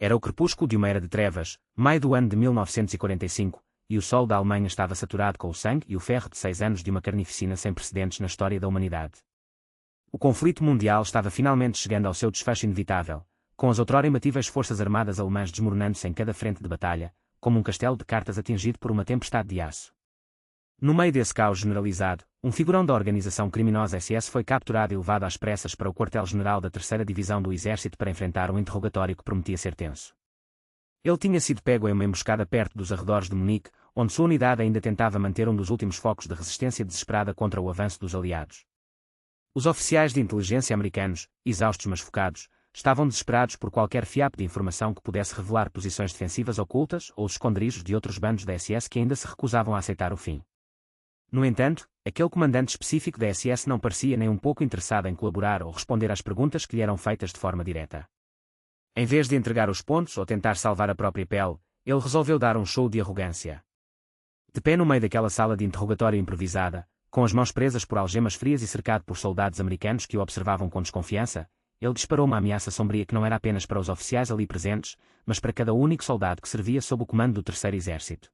Era o crepúsculo de uma era de trevas, maio do ano de 1945, e o sol da Alemanha estava saturado com o sangue e o ferro de 6 anos de uma carnificina sem precedentes na história da humanidade. O conflito mundial estava finalmente chegando ao seu desfecho inevitável, com as outrora imbatíveis forças armadas alemãs desmoronando-se em cada frente de batalha, como um castelo de cartas atingido por uma tempestade de aço. No meio desse caos generalizado, um figurão da organização criminosa SS foi capturado e levado às pressas para o quartel-general da 3ª Divisão do Exército para enfrentar um interrogatório que prometia ser tenso. Ele tinha sido pego em uma emboscada perto dos arredores de Munique, onde sua unidade ainda tentava manter um dos últimos focos de resistência desesperada contra o avanço dos aliados. Os oficiais de inteligência americanos, exaustos mas focados, estavam desesperados por qualquer fiapo de informação que pudesse revelar posições defensivas ocultas ou os esconderijos de outros bandos da SS que ainda se recusavam a aceitar o fim. No entanto, aquele comandante específico da SS não parecia nem um pouco interessado em colaborar ou responder às perguntas que lhe eram feitas de forma direta. Em vez de entregar os pontos ou tentar salvar a própria pele, ele resolveu dar um show de arrogância. De pé no meio daquela sala de interrogatório improvisada, com as mãos presas por algemas frias e cercado por soldados americanos que o observavam com desconfiança, ele disparou uma ameaça sombria que não era apenas para os oficiais ali presentes, mas para cada único soldado que servia sob o comando do 3º Exército.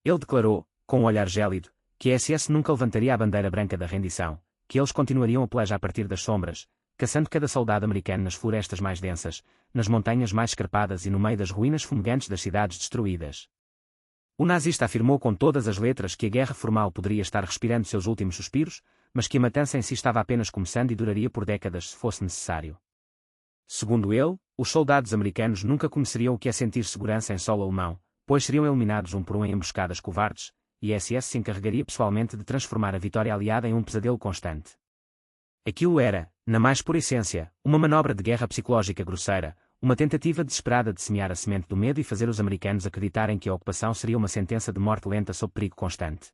Ele declarou, com um olhar gélido, que a SS nunca levantaria a bandeira branca da rendição, que eles continuariam a pelejar a partir das sombras, caçando cada soldado americano nas florestas mais densas, nas montanhas mais escarpadas e no meio das ruínas fumegantes das cidades destruídas. O nazista afirmou com todas as letras que a guerra formal poderia estar respirando seus últimos suspiros, mas que a matança em si estava apenas começando e duraria por décadas se fosse necessário. Segundo ele, os soldados americanos nunca conheceriam o que é sentir segurança em solo alemão, pois seriam eliminados um por um em emboscadas covardes, e a SS se encarregaria pessoalmente de transformar a vitória aliada em um pesadelo constante. Aquilo era, na mais pura essência, uma manobra de guerra psicológica grosseira, uma tentativa desesperada de semear a semente do medo e fazer os americanos acreditarem que a ocupação seria uma sentença de morte lenta sob perigo constante.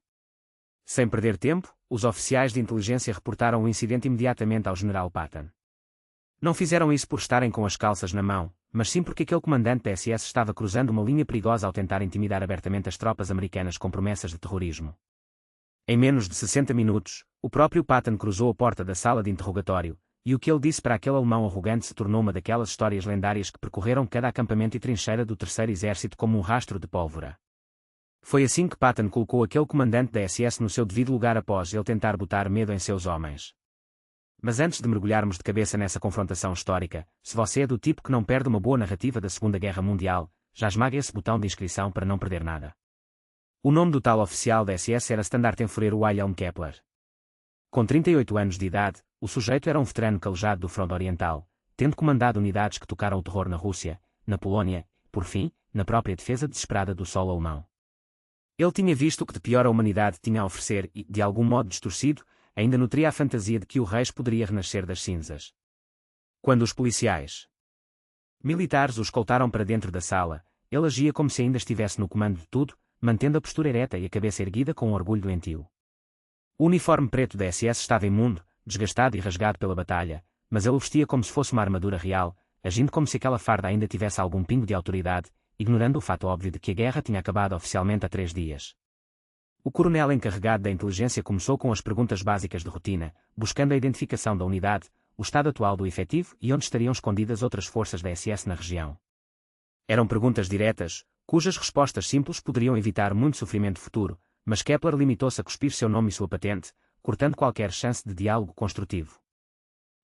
Sem perder tempo, os oficiais de inteligência reportaram o incidente imediatamente ao general Patton. Não fizeram isso por estarem com as calças na mão, mas sim porque aquele comandante da SS estava cruzando uma linha perigosa ao tentar intimidar abertamente as tropas americanas com promessas de terrorismo. Em menos de 60 minutos, o próprio Patton cruzou a porta da sala de interrogatório, e o que ele disse para aquele alemão arrogante se tornou uma daquelas histórias lendárias que percorreram cada acampamento e trincheira do 3º Exército como um rastro de pólvora. Foi assim que Patton colocou aquele comandante da SS no seu devido lugar após ele tentar botar medo em seus homens. Mas antes de mergulharmos de cabeça nessa confrontação histórica, se você é do tipo que não perde uma boa narrativa da Segunda Guerra Mundial, já esmaga esse botão de inscrição para não perder nada. O nome do tal oficial da SS era Standartenführer Wilhelm Kepler. Com 38 anos de idade, o sujeito era um veterano calejado do fronte oriental, tendo comandado unidades que tocaram o terror na Rússia, na Polónia, por fim, na própria defesa desesperada do solo alemão. Ele tinha visto o que de pior a humanidade tinha a oferecer e, de algum modo distorcido, ainda nutria a fantasia de que o Reich poderia renascer das cinzas. Quando os policiais militares o escoltaram para dentro da sala, ele agia como se ainda estivesse no comando de tudo, mantendo a postura ereta e a cabeça erguida com um orgulho doentio. O uniforme preto da SS estava imundo, desgastado e rasgado pela batalha, mas ele o vestia como se fosse uma armadura real, agindo como se aquela farda ainda tivesse algum pingo de autoridade, ignorando o fato óbvio de que a guerra tinha acabado oficialmente há 3 dias. O coronel encarregado da inteligência começou com as perguntas básicas de rotina, buscando a identificação da unidade, o estado atual do efetivo e onde estariam escondidas outras forças da SS na região. Eram perguntas diretas, cujas respostas simples poderiam evitar muito sofrimento futuro, mas Kepler limitou-se a cuspir seu nome e sua patente, cortando qualquer chance de diálogo construtivo.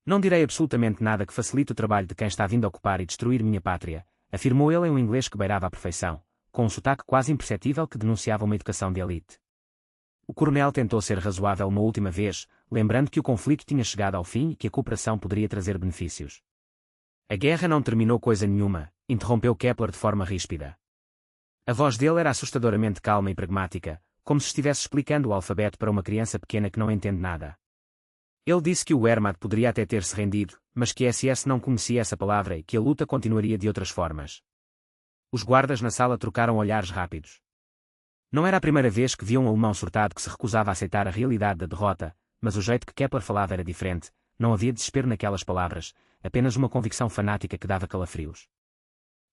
Não direi absolutamente nada que facilite o trabalho de quem está vindo ocupar e destruir minha pátria, afirmou ele em um inglês que beirava a perfeição, com um sotaque quase imperceptível que denunciava uma educação de elite. O coronel tentou ser razoável uma última vez, lembrando que o conflito tinha chegado ao fim e que a cooperação poderia trazer benefícios. A guerra não terminou coisa nenhuma, interrompeu Kepler de forma ríspida. A voz dele era assustadoramente calma e pragmática, como se estivesse explicando o alfabeto para uma criança pequena que não entende nada. Ele disse que o Wehrmacht poderia até ter-se rendido, mas que a SS não conhecia essa palavra e que a luta continuaria de outras formas. Os guardas na sala trocaram olhares rápidos. Não era a primeira vez que viam um alemão surtado que se recusava a aceitar a realidade da derrota, mas o jeito que Kepler falava era diferente, não havia desespero naquelas palavras, apenas uma convicção fanática que dava calafrios.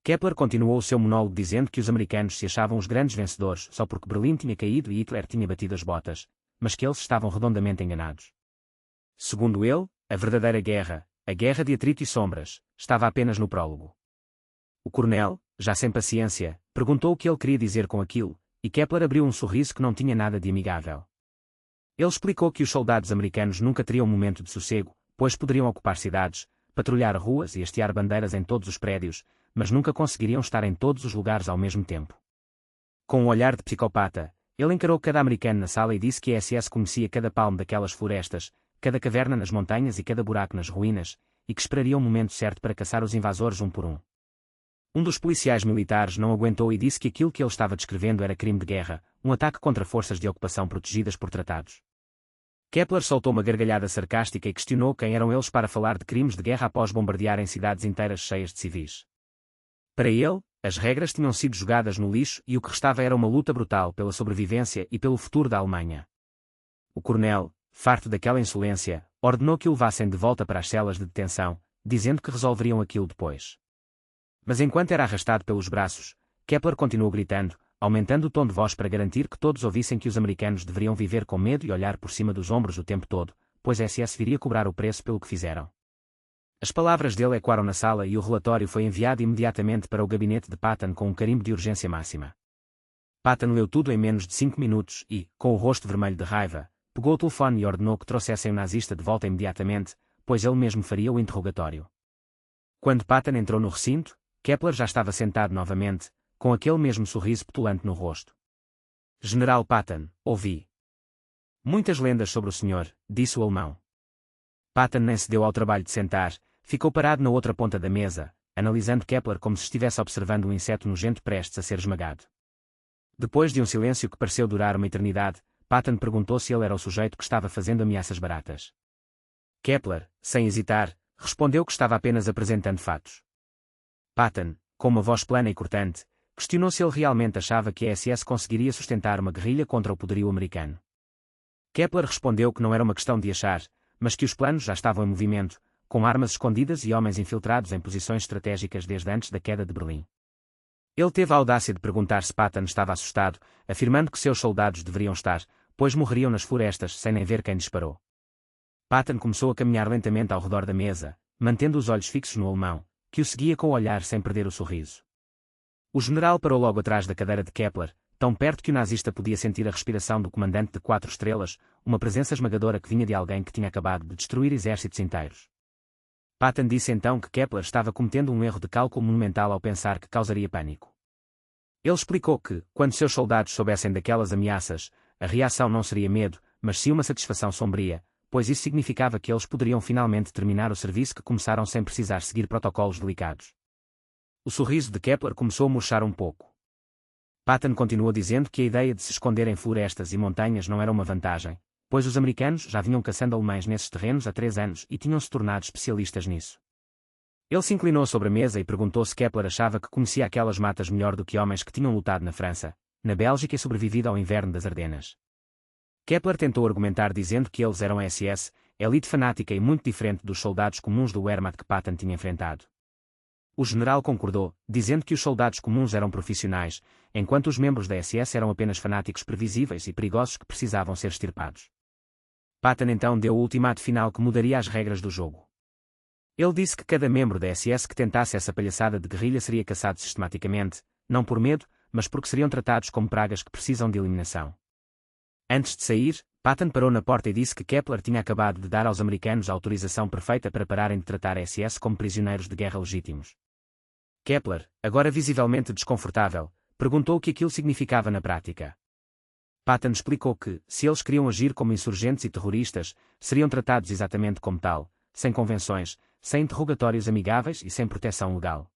Kepler continuou o seu monólogo dizendo que os americanos se achavam os grandes vencedores só porque Berlim tinha caído e Hitler tinha batido as botas, mas que eles estavam redondamente enganados. Segundo ele, a verdadeira guerra, a guerra de atrito e sombras, estava apenas no prólogo. O coronel, já sem paciência, perguntou o que ele queria dizer com aquilo, e Kepler abriu um sorriso que não tinha nada de amigável. Ele explicou que os soldados americanos nunca teriam um momento de sossego, pois poderiam ocupar cidades, patrulhar ruas e hastear bandeiras em todos os prédios, mas nunca conseguiriam estar em todos os lugares ao mesmo tempo. Com um olhar de psicopata, ele encarou cada americano na sala e disse que a SS conhecia cada palmo daquelas florestas, cada caverna nas montanhas e cada buraco nas ruínas, e que esperaria o momento certo para caçar os invasores um por um. Um dos policiais militares não aguentou e disse que aquilo que ele estava descrevendo era crime de guerra, um ataque contra forças de ocupação protegidas por tratados. Kepler soltou uma gargalhada sarcástica e questionou quem eram eles para falar de crimes de guerra após bombardearem cidades inteiras cheias de civis. Para ele, as regras tinham sido jogadas no lixo e o que restava era uma luta brutal pela sobrevivência e pelo futuro da Alemanha. O coronel, farto daquela insolência, ordenou que o levassem de volta para as celas de detenção, dizendo que resolveriam aquilo depois. Mas enquanto era arrastado pelos braços, Kepler continuou gritando, aumentando o tom de voz para garantir que todos ouvissem que os americanos deveriam viver com medo e olhar por cima dos ombros o tempo todo, pois a SS viria cobrar o preço pelo que fizeram. As palavras dele ecoaram na sala e o relatório foi enviado imediatamente para o gabinete de Patton com um carimbo de urgência máxima. Patton leu tudo em menos de 5 minutos e, com o rosto vermelho de raiva, pegou o telefone e ordenou que trouxessem o nazista de volta imediatamente, pois ele mesmo faria o interrogatório. Quando Patton entrou no recinto, Kepler já estava sentado novamente, com aquele mesmo sorriso petulante no rosto. General Patton, ouvi muitas lendas sobre o senhor, disse o alemão. Patton nem se deu ao trabalho de sentar, ficou parado na outra ponta da mesa, analisando Kepler como se estivesse observando um inseto nojento prestes a ser esmagado. Depois de um silêncio que pareceu durar uma eternidade, Patton perguntou se ele era o sujeito que estava fazendo ameaças baratas. Kepler, sem hesitar, respondeu que estava apenas apresentando fatos. Patton, com uma voz plana e cortante, questionou se ele realmente achava que a SS conseguiria sustentar uma guerrilha contra o poderio americano. Kepler respondeu que não era uma questão de achar, mas que os planos já estavam em movimento, com armas escondidas e homens infiltrados em posições estratégicas desde antes da queda de Berlim. Ele teve a audácia de perguntar se Patton estava assustado, afirmando que seus soldados deveriam estar, pois morreriam nas florestas sem nem ver quem disparou. Patton começou a caminhar lentamente ao redor da mesa, mantendo os olhos fixos no alemão, que o seguia com o olhar sem perder o sorriso. O general parou logo atrás da cadeira de Kepler, tão perto que o nazista podia sentir a respiração do comandante de 4 estrelas, uma presença esmagadora que vinha de alguém que tinha acabado de destruir exércitos inteiros. Patton disse então que Kepler estava cometendo um erro de cálculo monumental ao pensar que causaria pânico. Ele explicou que, quando seus soldados soubessem daquelas ameaças, a reação não seria medo, mas sim uma satisfação sombria, pois isso significava que eles poderiam finalmente terminar o serviço que começaram sem precisar seguir protocolos delicados. O sorriso de Kepler começou a murchar um pouco. Patton continuou dizendo que a ideia de se esconder em florestas e montanhas não era uma vantagem, pois os americanos já vinham caçando alemães nesses terrenos há 3 anos e tinham se tornado especialistas nisso. Ele se inclinou sobre a mesa e perguntou se Kepler achava que conhecia aquelas matas melhor do que homens que tinham lutado na França, na Bélgica e sobrevivido ao inverno das Ardenas. Kepler tentou argumentar dizendo que eles eram a SS, elite fanática e muito diferente dos soldados comuns do Wehrmacht que Patton tinha enfrentado. O general concordou, dizendo que os soldados comuns eram profissionais, enquanto os membros da SS eram apenas fanáticos previsíveis e perigosos que precisavam ser extirpados. Patton então deu o ultimato final que mudaria as regras do jogo. Ele disse que cada membro da SS que tentasse essa palhaçada de guerrilha seria caçado sistematicamente, não por medo, mas porque seriam tratados como pragas que precisam de eliminação. Antes de sair, Patton parou na porta e disse que Kepler tinha acabado de dar aos americanos a autorização perfeita para pararem de tratar a SS como prisioneiros de guerra legítimos. Kepler, agora visivelmente desconfortável, perguntou o que aquilo significava na prática. Patton explicou que, se eles queriam agir como insurgentes e terroristas, seriam tratados exatamente como tal, sem convenções, sem interrogatórios amigáveis e sem proteção legal.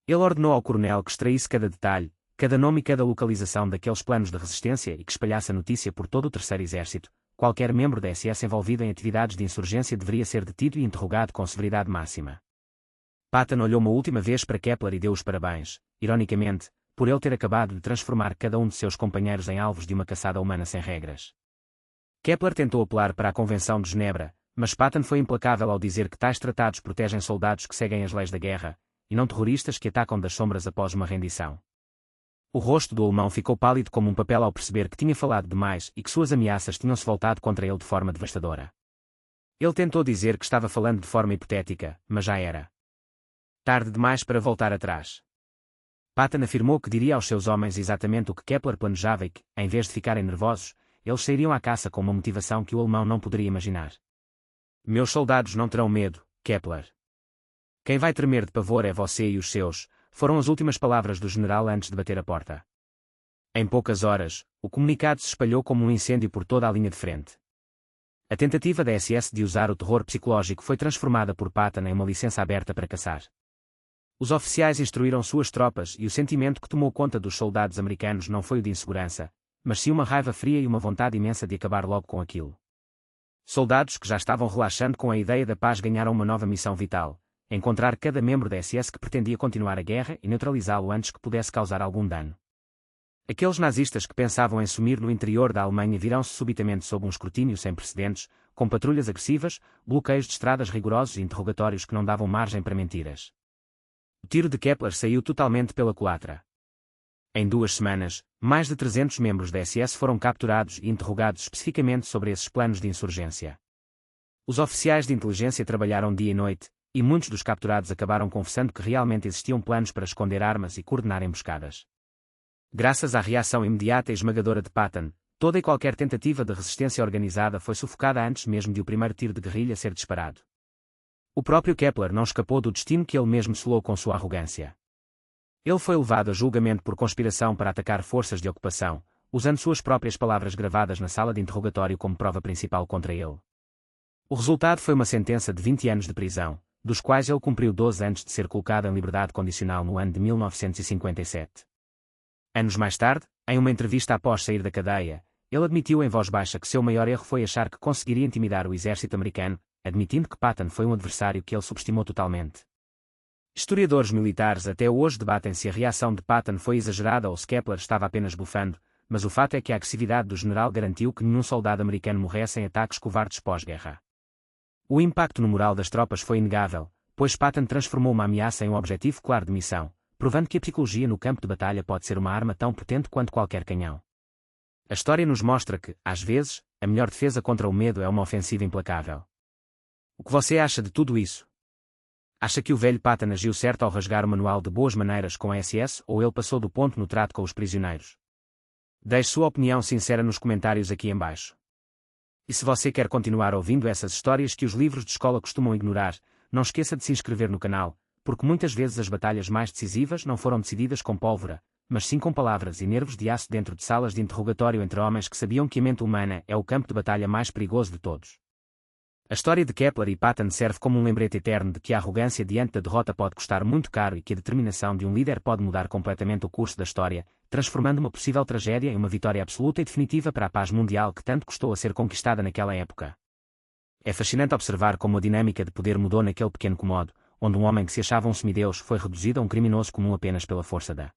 Ele ordenou ao coronel que extraísse cada detalhe, cada nome e cada localização daqueles planos de resistência e que espalhasse a notícia por todo o Terceiro Exército. Qualquer membro da SS envolvido em atividades de insurgência deveria ser detido e interrogado com severidade máxima. Patton olhou uma última vez para Kepler e deu os parabéns, ironicamente, por ele ter acabado de transformar cada um de seus companheiros em alvos de uma caçada humana sem regras. Kepler tentou apelar para a Convenção de Genebra, mas Patton foi implacável ao dizer que tais tratados protegem soldados que seguem as leis da guerra, e não terroristas que atacam das sombras após uma rendição. O rosto do alemão ficou pálido como um papel ao perceber que tinha falado demais e que suas ameaças tinham-se voltado contra ele de forma devastadora. Ele tentou dizer que estava falando de forma hipotética, mas já era tarde demais para voltar atrás. Patton afirmou que diria aos seus homens exatamente o que Kepler planejava e que, em vez de ficarem nervosos, eles sairiam à caça com uma motivação que o alemão não poderia imaginar. Meus soldados não terão medo, Kepler. Quem vai tremer de pavor é você e os seus, foram as últimas palavras do general antes de bater a porta. Em poucas horas, o comunicado se espalhou como um incêndio por toda a linha de frente. A tentativa da SS de usar o terror psicológico foi transformada por Patton em uma licença aberta para caçar. Os oficiais instruíram suas tropas e o sentimento que tomou conta dos soldados americanos não foi o de insegurança, mas sim uma raiva fria e uma vontade imensa de acabar logo com aquilo. Soldados que já estavam relaxando com a ideia da paz ganharam uma nova missão vital: encontrar cada membro da SS que pretendia continuar a guerra e neutralizá-lo antes que pudesse causar algum dano. Aqueles nazistas que pensavam em sumir no interior da Alemanha viram-se subitamente sob um escrutínio sem precedentes, com patrulhas agressivas, bloqueios de estradas rigorosos e interrogatórios que não davam margem para mentiras. O tiro de Kepler saiu totalmente pela culatra. Em 2 semanas, mais de 300 membros da SS foram capturados e interrogados especificamente sobre esses planos de insurgência. Os oficiais de inteligência trabalharam dia e noite, e muitos dos capturados acabaram confessando que realmente existiam planos para esconder armas e coordenar emboscadas. Graças à reação imediata e esmagadora de Patton, toda e qualquer tentativa de resistência organizada foi sufocada antes mesmo de o primeiro tiro de guerrilha ser disparado. O próprio Kepler não escapou do destino que ele mesmo selou com sua arrogância. Ele foi levado a julgamento por conspiração para atacar forças de ocupação, usando suas próprias palavras gravadas na sala de interrogatório como prova principal contra ele. O resultado foi uma sentença de 20 anos de prisão, dos quais ele cumpriu 12 antes de ser colocado em liberdade condicional no ano de 1957. Anos mais tarde, em uma entrevista após sair da cadeia, ele admitiu em voz baixa que seu maior erro foi achar que conseguiria intimidar o exército americano, admitindo que Patton foi um adversário que ele subestimou totalmente. Historiadores militares até hoje debatem se a reação de Patton foi exagerada ou se Kepler estava apenas bufando, mas o fato é que a agressividade do general garantiu que nenhum soldado americano morresse em ataques covardes pós-guerra. O impacto no moral das tropas foi inegável, pois Patton transformou uma ameaça em um objetivo claro de missão, provando que a psicologia no campo de batalha pode ser uma arma tão potente quanto qualquer canhão. A história nos mostra que, às vezes, a melhor defesa contra o medo é uma ofensiva implacável. O que você acha de tudo isso? Acha que o velho Patton agiu certo ao rasgar o manual de boas maneiras com a SS ou ele passou do ponto no trato com os prisioneiros? Deixe sua opinião sincera nos comentários aqui embaixo. E se você quer continuar ouvindo essas histórias que os livros de escola costumam ignorar, não esqueça de se inscrever no canal, porque muitas vezes as batalhas mais decisivas não foram decididas com pólvora, mas sim com palavras e nervos de aço dentro de salas de interrogatório entre homens que sabiam que a mente humana é o campo de batalha mais perigoso de todos. A história de Kepler e Patton serve como um lembrete eterno de que a arrogância diante da derrota pode custar muito caro e que a determinação de um líder pode mudar completamente o curso da história, transformando uma possível tragédia em uma vitória absoluta e definitiva para a paz mundial que tanto custou a ser conquistada naquela época. É fascinante observar como a dinâmica de poder mudou naquele pequeno cômodo, onde um homem que se achava um semideus foi reduzido a um criminoso comum apenas pela força da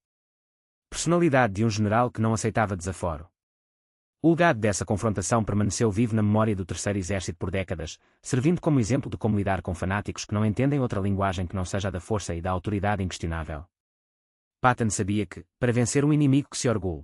personalidade de um general que não aceitava desaforo. O legado dessa confrontação permaneceu vivo na memória do Terceiro Exército por décadas, servindo como exemplo de como lidar com fanáticos que não entendem outra linguagem que não seja a da força e da autoridade inquestionável. Patton sabia que, para vencer um inimigo que se orgulha